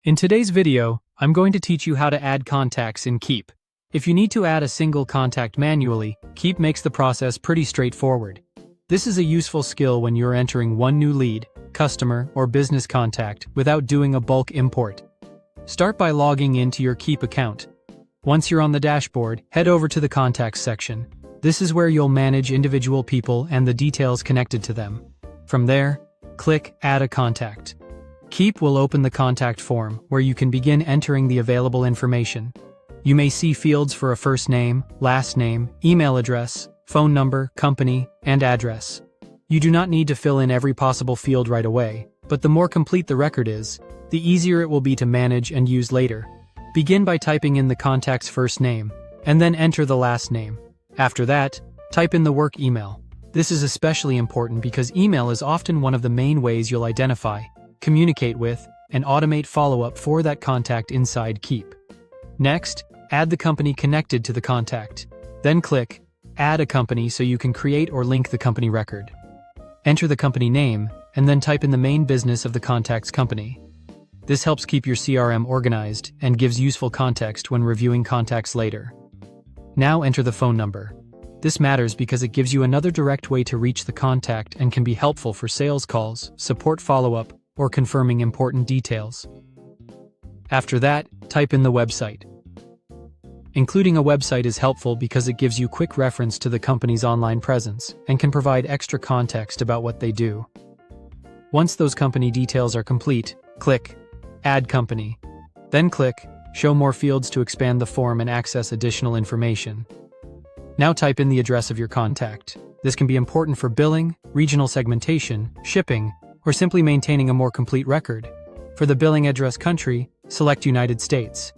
In today's video, I'm going to teach you how to add contacts in Keap. If you need to add a single contact manually, Keap makes the process pretty straightforward. This is a useful skill when you're entering one new lead, customer, or business contact without doing a bulk import. Start by logging into your Keap account. Once you're on the dashboard, head over to the Contacts section. This is where you'll manage individual people and the details connected to them. From there, click Add a Contact. Keap will open the contact form, where you can begin entering the available information. You may see fields for a first name, last name, email address, phone number, company, and address. You do not need to fill in every possible field right away, but the more complete the record is, the easier it will be to manage and use later. Begin by typing in the contact's first name, and then enter the last name. After that, type in the work email. This is especially important because email is often one of the main ways you'll identify, communicate with, and automate follow-up for that contact inside Keap. Next, add the company connected to the contact. Then click Add a Company so you can create or link the company record. Enter the company name, and then type in the main business of the contact's company. This helps keep your CRM organized and gives useful context when reviewing contacts later. Now enter the phone number. This matters because it gives you another direct way to reach the contact and can be helpful for sales calls, support follow-up, or confirming important details. After that, type in the website. Including a website is helpful because it gives you quick reference to the company's online presence and can provide extra context about what they do. Once those company details are complete, click Add Company. Then click Show More Fields to expand the form and access additional information. Now type in the address of your contact. This can be important for billing, regional segmentation, shipping, or simply maintaining a more complete record. For the billing address country, select United States.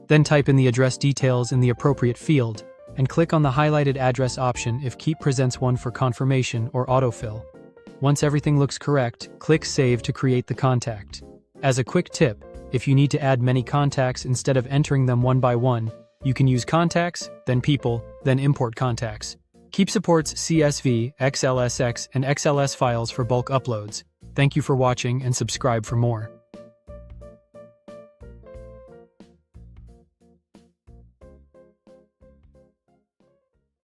Then type in the address details in the appropriate field, and click on the highlighted address option if Keap presents one for confirmation or autofill. Once everything looks correct, click Save to create the contact. As a quick tip, if you need to add many contacts instead of entering them one by one, you can use Contacts, then People, then Import Contacts. Keap supports CSV, XLSX, and XLS files for bulk uploads. Thank you for watching and subscribe for more.